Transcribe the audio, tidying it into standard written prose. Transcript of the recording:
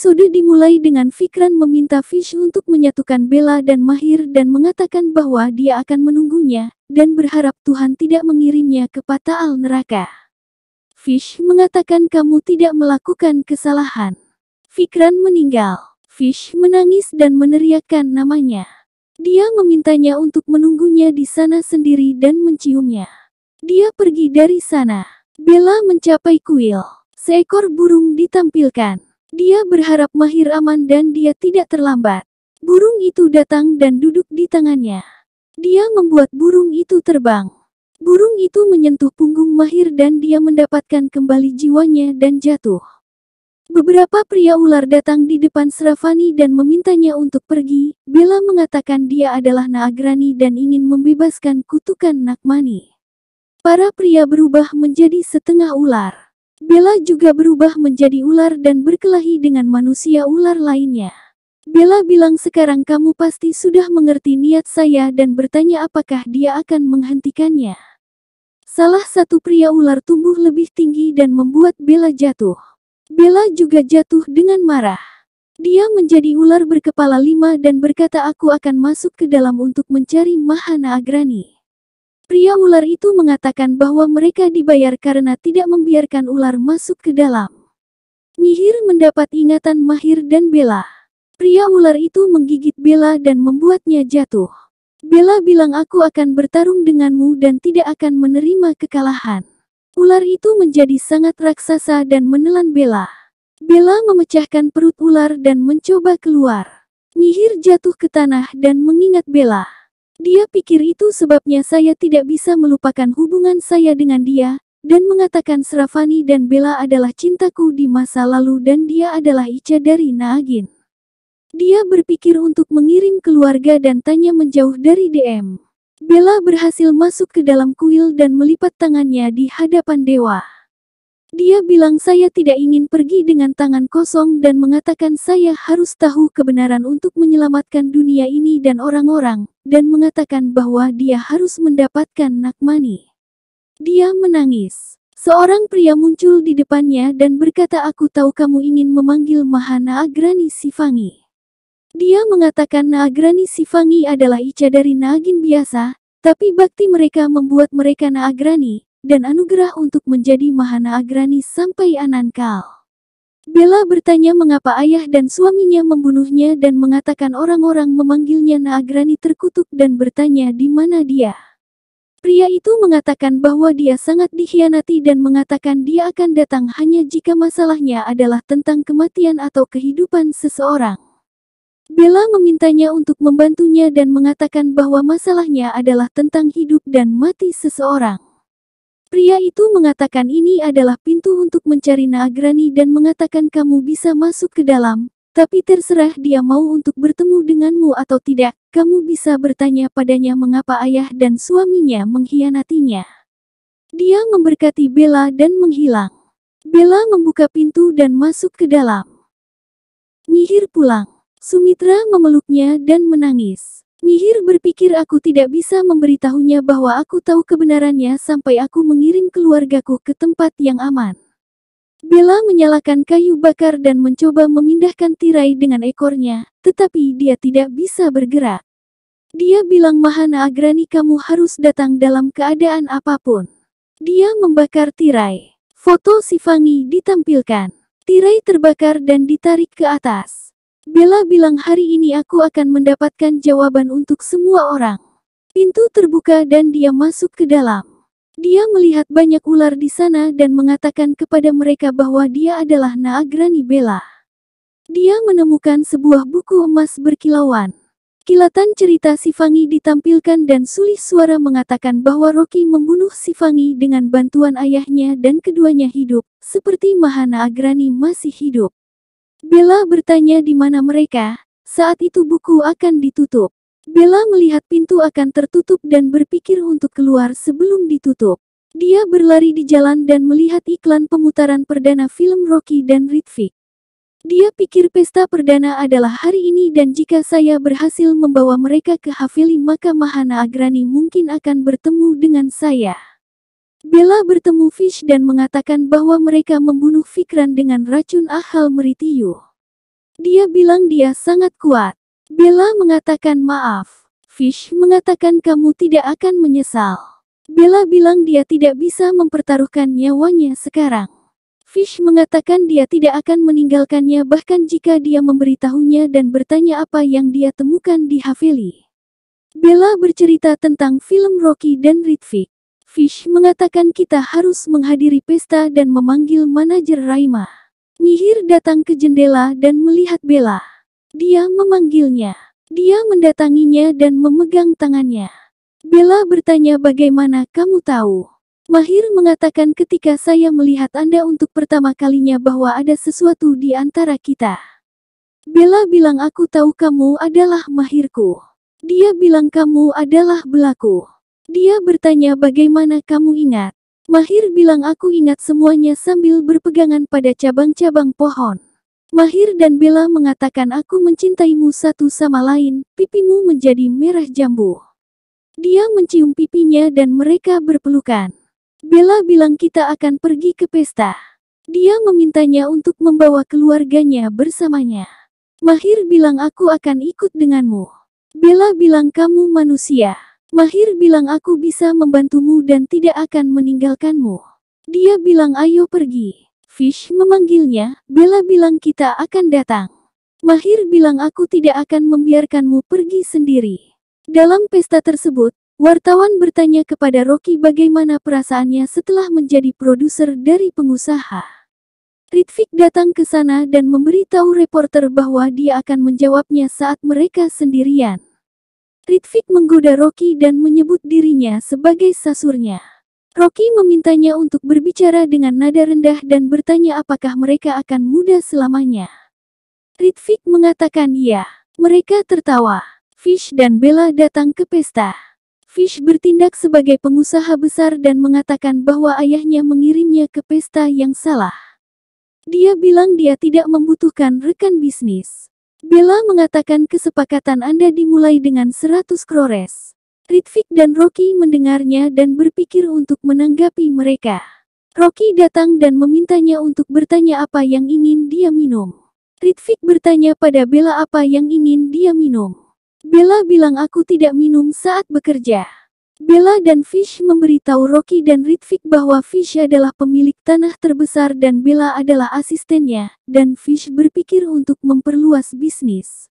Episode dimulai dengan Fikran meminta Fish untuk menyatukan Bella dan Mahir dan mengatakan bahwa dia akan menunggunya, dan berharap Tuhan tidak mengirimnya ke Pataal neraka. Fish mengatakan kamu tidak melakukan kesalahan. Fikran meninggal. Fish menangis dan meneriakkan namanya. Dia memintanya untuk menunggunya di sana sendiri dan menciumnya. Dia pergi dari sana. Bella mencapai kuil. Seekor burung ditampilkan. Dia berharap Mahir aman dan dia tidak terlambat. Burung itu datang dan duduk di tangannya. Dia membuat burung itu terbang. Burung itu menyentuh punggung Mahir dan dia mendapatkan kembali jiwanya dan jatuh. Beberapa pria ular datang di depan Sravani dan memintanya untuk pergi. Bella mengatakan dia adalah Naagrani dan ingin membebaskan kutukan Nagmani. Para pria berubah menjadi setengah ular. Bella juga berubah menjadi ular dan berkelahi dengan manusia ular lainnya. Bella bilang sekarang kamu pasti sudah mengerti niat saya dan bertanya apakah dia akan menghentikannya. Salah satu pria ular tumbuh lebih tinggi dan membuat Bella jatuh. Bella juga jatuh dengan marah. Dia menjadi ular berkepala 5 dan berkata aku akan masuk ke dalam untuk mencari Mahanaagrani. Pria ular itu mengatakan bahwa mereka dibayar karena tidak membiarkan ular masuk ke dalam. Mihir mendapat ingatan Mahir dan Bella. Pria ular itu menggigit Bella dan membuatnya jatuh. Bella bilang aku akan bertarung denganmu dan tidak akan menerima kekalahan. Ular itu menjadi sangat raksasa dan menelan Bella. Bella memecahkan perut ular dan mencoba keluar. Mihir jatuh ke tanah dan mengingat Bella. Dia pikir itu sebabnya saya tidak bisa melupakan hubungan saya dengan dia, dan mengatakan Sravani dan Bella adalah cintaku di masa lalu dan dia adalah Ica dari Naagin. Dia berpikir untuk mengirim keluarga dan tanya menjauh dari DM. Bella berhasil masuk ke dalam kuil dan melipat tangannya di hadapan dewa. Dia bilang saya tidak ingin pergi dengan tangan kosong dan mengatakan saya harus tahu kebenaran untuk menyelamatkan dunia ini dan orang-orang, dan mengatakan bahwa dia harus mendapatkan Nagmani. Dia menangis. Seorang pria muncul di depannya dan berkata aku tahu kamu ingin memanggil Mahanaagrani Sifangi. Dia mengatakan Naagrani Sifangi adalah Ica dari Naagin biasa, tapi bakti mereka membuat mereka Naagrani, dan anugerah untuk menjadi Mahanaagrani sampai Anankal. Bella bertanya mengapa ayah dan suaminya membunuhnya dan mengatakan orang-orang memanggilnya Naagrani terkutuk dan bertanya di mana dia. Pria itu mengatakan bahwa dia sangat dikhianati dan mengatakan dia akan datang hanya jika masalahnya adalah tentang kematian atau kehidupan seseorang. Bella memintanya untuk membantunya dan mengatakan bahwa masalahnya adalah tentang hidup dan mati seseorang. Pria itu mengatakan ini adalah pintu untuk mencari Naagrani dan mengatakan kamu bisa masuk ke dalam, tapi terserah dia mau untuk bertemu denganmu atau tidak, kamu bisa bertanya padanya mengapa ayah dan suaminya mengkhianatinya. Dia memberkati Bella dan menghilang. Bella membuka pintu dan masuk ke dalam. Mihir pulang. Sumitra memeluknya dan menangis. Mihir berpikir aku tidak bisa memberitahunya bahwa aku tahu kebenarannya sampai aku mengirim keluargaku ke tempat yang aman. Bella menyalakan kayu bakar dan mencoba memindahkan tirai dengan ekornya, tetapi dia tidak bisa bergerak. Dia bilang Mahanaagrani kamu harus datang dalam keadaan apapun. Dia membakar tirai. Foto Sifangi ditampilkan. Tirai terbakar dan ditarik ke atas. Bella bilang hari ini aku akan mendapatkan jawaban untuk semua orang. Pintu terbuka dan dia masuk ke dalam. Dia melihat banyak ular di sana dan mengatakan kepada mereka bahwa dia adalah Naagrani Bella. Dia menemukan sebuah buku emas berkilauan. Kilatan cerita Sifangi ditampilkan dan sulih suara mengatakan bahwa Rocky membunuh Sifangi dengan bantuan ayahnya dan keduanya hidup, seperti Mahanaagrani masih hidup. Bella bertanya di mana mereka. Saat itu buku akan ditutup. Bella melihat pintu akan tertutup dan berpikir untuk keluar sebelum ditutup. Dia berlari di jalan dan melihat iklan pemutaran perdana film Rocky dan Ritvic. Dia pikir pesta perdana adalah hari ini dan jika saya berhasil membawa mereka ke Haveli maka Mahanaagrani mungkin akan bertemu dengan saya. Bella bertemu Fish dan mengatakan bahwa mereka membunuh Fikran dengan racun Ahal Meritiyu. Dia bilang dia sangat kuat. Bella mengatakan maaf. Fish mengatakan kamu tidak akan menyesal. Bella bilang dia tidak bisa mempertaruhkan nyawanya sekarang. Fish mengatakan dia tidak akan meninggalkannya bahkan jika dia memberitahunya dan bertanya apa yang dia temukan di Haveli. Bella bercerita tentang film Rocky dan Ritvic. Fish mengatakan kita harus menghadiri pesta dan memanggil manajer Raima. Mihir datang ke jendela dan melihat Bella. Dia memanggilnya. Dia mendatanginya dan memegang tangannya. Bella bertanya bagaimana kamu tahu? Mahir mengatakan ketika saya melihat Anda untuk pertama kalinya bahwa ada sesuatu di antara kita. Bella bilang aku tahu kamu adalah Mahirku. Dia bilang kamu adalah Belaku. Dia bertanya bagaimana kamu ingat? Mahir bilang aku ingat semuanya sambil berpegangan pada cabang-cabang pohon. Mahir dan Bella mengatakan aku mencintaimu satu sama lain, pipimu menjadi merah jambu. Dia mencium pipinya dan mereka berpelukan. Bella bilang kita akan pergi ke pesta. Dia memintanya untuk membawa keluarganya bersamanya. Mahir bilang aku akan ikut denganmu. Bella bilang kamu manusia. Mahir bilang aku bisa membantumu dan tidak akan meninggalkanmu. Dia bilang ayo pergi. Fish memanggilnya, Bella bilang kita akan datang. Mahir bilang aku tidak akan membiarkanmu pergi sendiri. Dalam pesta tersebut, wartawan bertanya kepada Rocky bagaimana perasaannya setelah menjadi produser dari pengusaha. Ritvic datang ke sana dan memberitahu reporter bahwa dia akan menjawabnya saat mereka sendirian. Ritvic menggoda Rocky dan menyebut dirinya sebagai sasurnya. Rocky memintanya untuk berbicara dengan nada rendah dan bertanya apakah mereka akan muda selamanya. Ritvic mengatakan iya. Mereka tertawa. Fish dan Bella datang ke pesta. Fish bertindak sebagai pengusaha besar dan mengatakan bahwa ayahnya mengirimnya ke pesta yang salah. Dia bilang dia tidak membutuhkan rekan bisnis. Bella mengatakan kesepakatan Anda dimulai dengan 100 krores. Ritvic dan Rocky mendengarnya dan berpikir untuk menanggapi mereka. Rocky datang dan memintanya untuk bertanya apa yang ingin dia minum. Ritvic bertanya pada Bella apa yang ingin dia minum. Bella bilang aku tidak minum saat bekerja. Bella dan Fish memberitahu Rocky dan Ritvic bahwa Fish adalah pemilik tanah terbesar dan Bella adalah asistennya, dan Fish berpikir untuk memperluas bisnis.